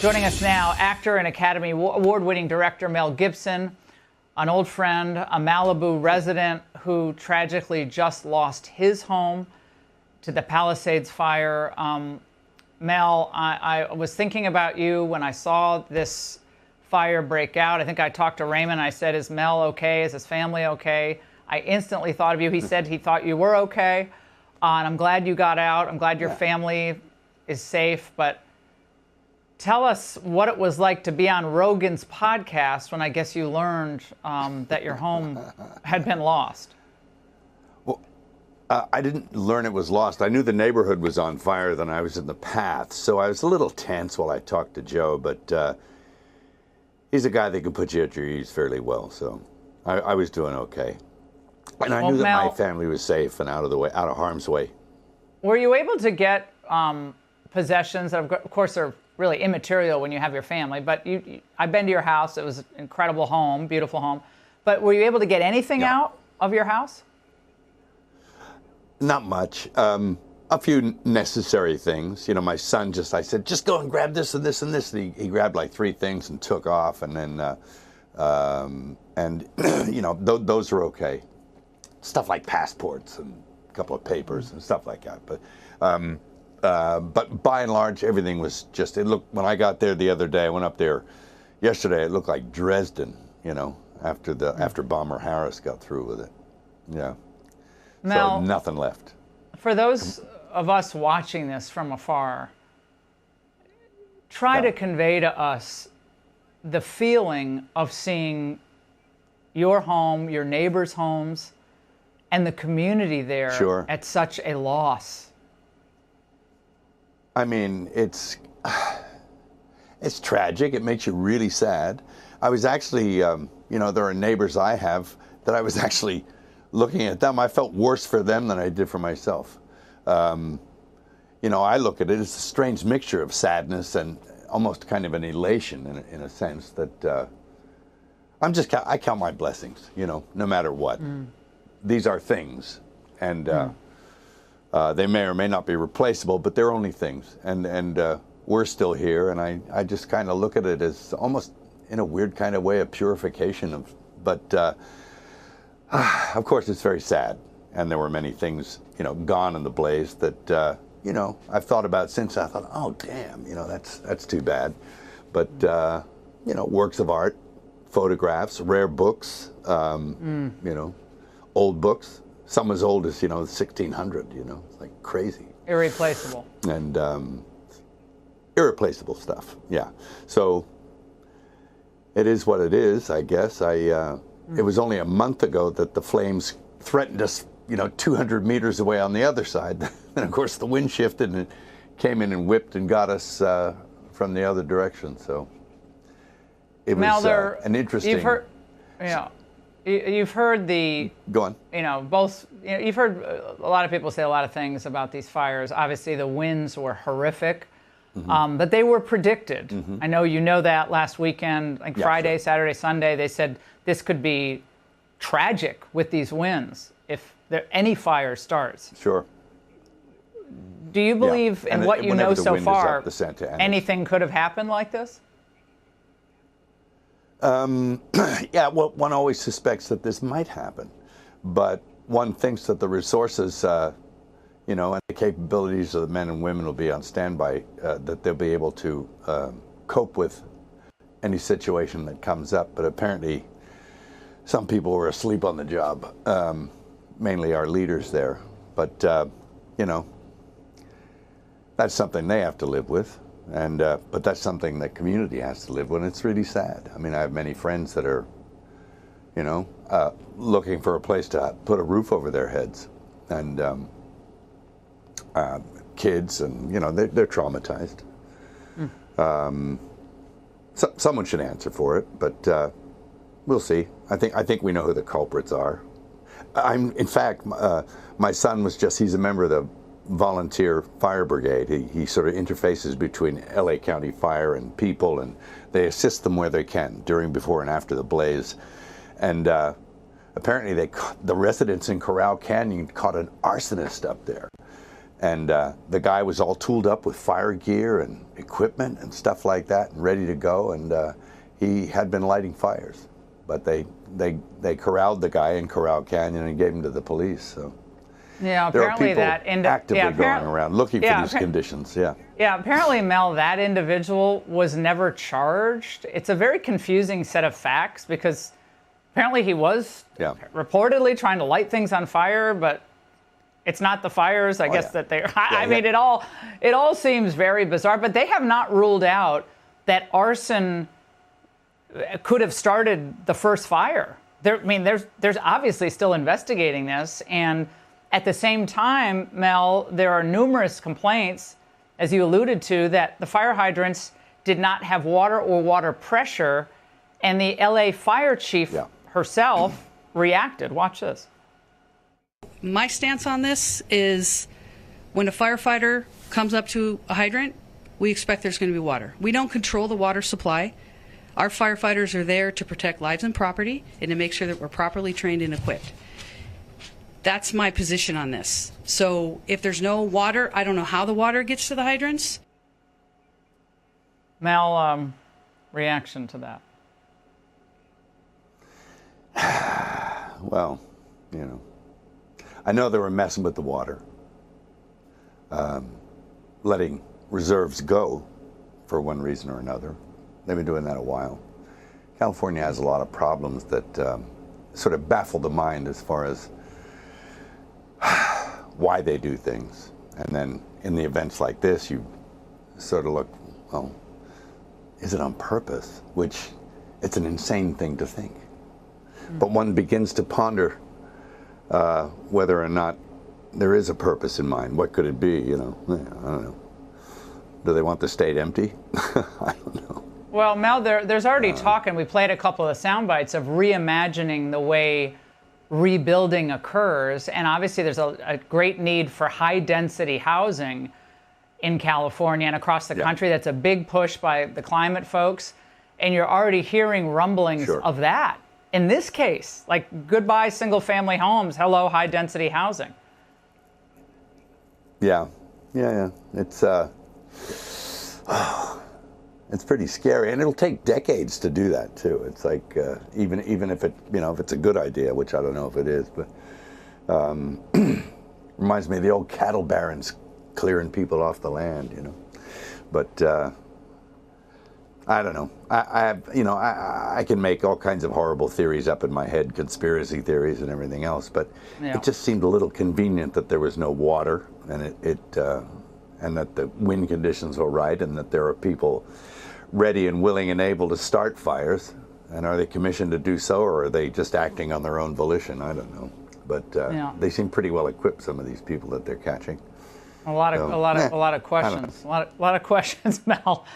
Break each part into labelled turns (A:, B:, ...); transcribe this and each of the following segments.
A: Joining us now, actor and Academy Award-winning director Mel Gibson, an old friend, a Malibu resident who tragically just lost his home to the Palisades fire. Mel, I was thinking about you when I saw this fire break out. I think I talked to Raymond. I said, is Mel okay? Is his family okay? I instantly thought of you. He said he thought you were okay. And I'm glad you got out. I'm glad your family is safe. But tell us what it was like to be on Rogan's podcast when I guess you learned that your home had been lost.
B: Well, I didn't learn it was lost. I knew the neighborhood was on fire, then I was in the path. So I was a little tense while I talked to Joe, but he's a guy that can put you at your ease fairly well. So I was doing okay. And I knew that
A: Mel,
B: my family was safe and out of harm's way.
A: Were you able to get possessions that, of course, are really immaterial when you have your family, but I've been to your house. It was an incredible home, beautiful home. But were you able to get anything out of your house?
B: Not much. A few necessary things. You know, my son I said, just go and grab this and this and this. And he grabbed like 3 things and took off. And then, you know, those are okay. Stuff like passports and a couple of papers and stuff like that. But by and large, everything was just, it looked, when I got there the other day, I went up there yesterday, it looked like Dresden, you know, after Bomber Harris got through with it. Yeah.
A: Mel,
B: so nothing left.
A: For those of us watching this from afar, try to convey to us the feeling of seeing your home, your neighbors' homes, and the community there at such a loss.
B: I mean, it's tragic. It makes you really sad. I was actually, you know, there are neighbors I have that I was actually looking at them. I felt worse for them than I did for myself. You know, I look at it as a strange mixture of sadness and almost kind of an elation in a sense that I count my blessings, you know, no matter what. These are things, and they may or may not be replaceable, but they're only things, and we're still here, and I just kind of look at it as almost in a weird kind of way a purification but of course it's very sad, and there were many things, you know, gone in the blaze that you know, I've thought about since. I thought, oh damn, you know, that's too bad. But you know, works of art, photographs, rare books, you know, old books, some as old as, you know, 1600, you know, it's like crazy.
A: Irreplaceable.
B: And irreplaceable stuff, yeah. So it is what it is, I guess. It was only a month ago that the flames threatened us, you know, 200 meters away on the other side. And of course the wind shifted and it came in and whipped and got us from the other direction. So it was an interesting...
A: You've heard, you've heard the...
B: Go on.
A: You know, both... You know, you've heard a lot of people say a lot of things about these fires. Obviously, the winds were horrific, but they were predicted. I know you know that last weekend, like Friday, Saturday, Sunday, they said this could be tragic with these winds if any fire starts.
B: Sure.
A: Do you believe in what you know so far, anything could have happened like this?
B: Yeah, well, one always suspects that this might happen, but one thinks that the resources, you know, and the capabilities of the men and women will be on standby, that they'll be able to cope with any situation that comes up. But apparently, some people were asleep on the job, mainly our leaders there. But you know, that's something they have to live with. And but that's something that community has to live with. And it's really sad. I mean, I have many friends that are, you know, looking for a place to put a roof over their heads, and kids, and you know, they're traumatized. So, someone should answer for it, but we'll see. I think we know who the culprits are. In fact, my son he's a member of the volunteer fire brigade. He sort of interfaces between LA County Fire and people, and they assist them where they can during, before, and after the blaze. And apparently the residents in Corral Canyon caught an arsonist up there. And the guy was all tooled up with fire gear and equipment and stuff like that and ready to go. And he had been lighting fires. But they corralled the guy in Corral Canyon and gave him to the police. So
A: yeah,
B: there are
A: apparently
B: people
A: that
B: actively going around looking for these conditions. Yeah.
A: Yeah, apparently, Mel, that individual was never charged. It's a very confusing set of facts because apparently he was reportedly trying to light things on fire, but it's not the fires, I guess, that they. I mean, it all seems very bizarre. But they have not ruled out that arson could have started the first fire. There's obviously still investigating this, and at the same time, Mel, there are numerous complaints, as you alluded to, that the fire hydrants did not have water or water pressure, and the LA fire chief herself reacted. Watch this.
C: My stance on this is when a firefighter comes up to a hydrant, we expect there's going to be water. We don't control the water supply. Our firefighters are there to protect lives and property and to make sure that we're properly trained and equipped. That's my position on this. So if there's no water, I don't know how the water gets to the hydrants.
A: Mel, reaction to that?
B: Well, I know they were messing with the water, letting reserves go for one reason or another. They've been doing that a while. California has a lot of problems that sort of baffle the mind as far as why they do things. And then in the events like this, you sort of look, well, is it on purpose? Which it's an insane thing to think. But one begins to ponder whether or not there is a purpose in mind. What could it be? I don't know. Do they want the state empty? I don't know.
A: Well, Mel, there's already talk, and we played a couple of sound bites of reimagining the way rebuilding occurs. And obviously there's a great need for high-density housing in California and across the country. That's a big push by the climate folks. And you're already hearing rumblings of that. In this case, like goodbye single-family homes, hello high-density housing.
B: Yeah. It's pretty scary, and it'll take decades to do that too. It's like even if it if it's a good idea, which I don't know if it is, but reminds me of the old cattle barons clearing people off the land, But I don't know. I can make all kinds of horrible theories up in my head, conspiracy theories and everything else, but it just seemed a little convenient that there was no water, and and that the wind conditions were right, and that there are people ready and willing and able to start fires. And are they commissioned to do so, or are they just acting on their own volition? I don't know. But they seem pretty well equipped, some of these people that they're catching.
A: A lot of questions. A lot of questions, Mel.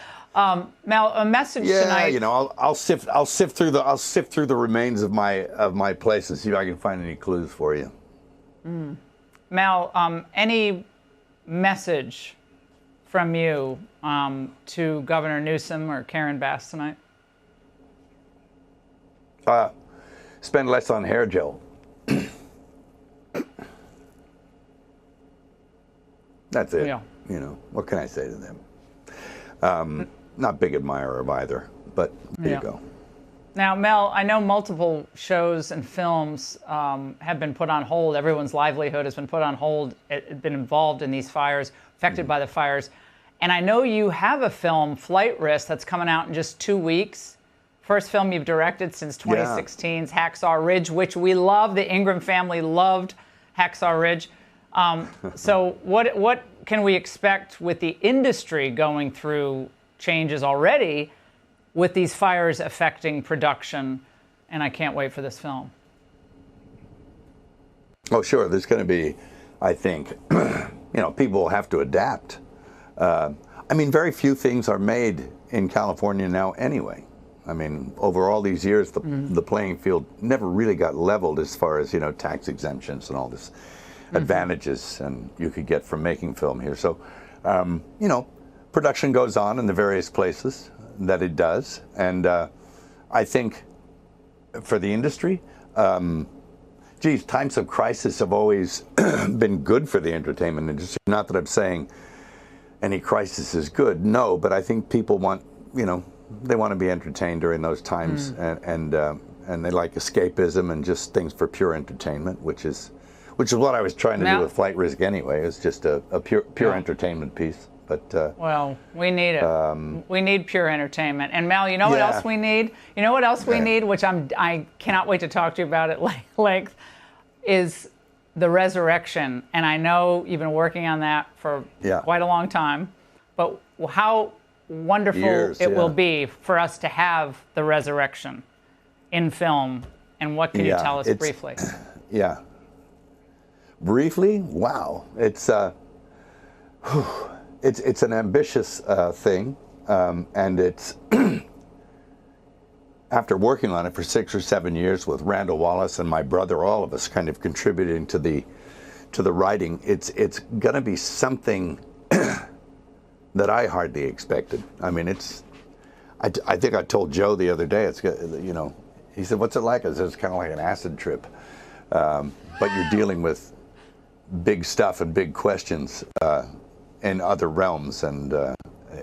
A: Mel, a message tonight.
B: I'll sift through the remains of my place and see if I can find any clues for you.
A: Mel, any message from you to Governor Newsom or Karen Bass tonight?
B: Spend less on hair gel. That's it.
A: Yeah.
B: What can I say to them? Not big admirer of either, but there you go.
A: Now, Mel, I know multiple shows and films have been put on hold. Everyone's livelihood has been put on hold, been involved in these fires, affected by the fires. And I know you have a film, Flight Risk, that's coming out in just 2 weeks. First film you've directed since 2016's Hacksaw Ridge, which we love. The Ingram family loved Hacksaw Ridge. So what can we expect with the industry going through changes already with these fires affecting production? And I can't wait for this film.
B: Oh, sure. There's going to be, I think, people will have to adapt. Very few things are made in California now anyway. Over all these years, the playing field never really got leveled as far as, tax exemptions and all this advantages and you could get from making film here. So, production goes on in the various places that it does. And I think for the industry, geez, times of crisis have always been good for the entertainment industry. Not that I'm saying any crisis is good, no, but I think people want, they want to be entertained during those times, and they like escapism and just things for pure entertainment, which is what I was trying to do with Flight Risk anyway. It's just a pure entertainment piece. But
A: well, we need it. We need pure entertainment. And Mel, you know what else we need? You know what else we need, which I cannot wait to talk to you about at length, is the resurrection. And I know you've been working on that for quite a long time. But how wonderful it will be for us to have the resurrection in film. And what can you tell us briefly?
B: Yeah. Briefly? Wow. It's an ambitious thing, and it's after working on it for 6 or 7 years with Randall Wallace and my brother, all of us kind of contributing to the writing. It's going to be something that I hardly expected. I mean, I think I told Joe the other day. He said, "What's it like?" I said, "It's kind of like an acid trip, but you're dealing with big stuff and big questions." In other realms, and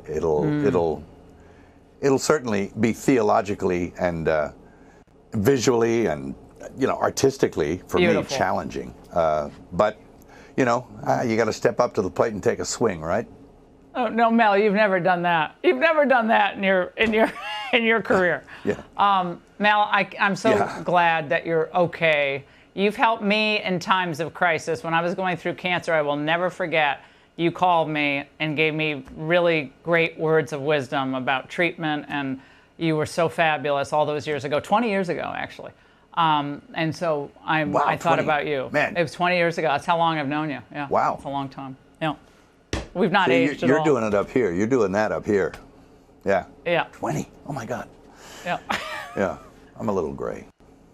B: it'll certainly be theologically and visually and artistically for me challenging. But you got to step up to the plate and take a swing, right?
A: Oh no, Mel, you've never done that. You've never done that in your career. Mel, I'm so glad that you're okay. You've helped me in times of crisis. When I was going through cancer, I will never forget. You called me and gave me really great words of wisdom about treatment, and you were so fabulous all those years ago, 20 years ago, actually. And so I thought about you.
B: Man.
A: It was 20 years ago. That's how long I've known you. Yeah.
B: Wow.
A: It's a long time. Yeah. We've not aged at all.
B: You're doing it up here. You're doing that up here. Yeah.
A: Yeah.
B: 20. Oh, my God.
A: Yeah.
B: Yeah. I'm a little gray.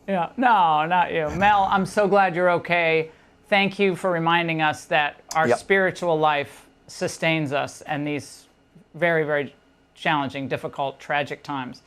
A: Yeah. No, not you. Mel, I'm so glad you're okay. Thank you for reminding us that our spiritual life sustains us in these very, very challenging, difficult, tragic times.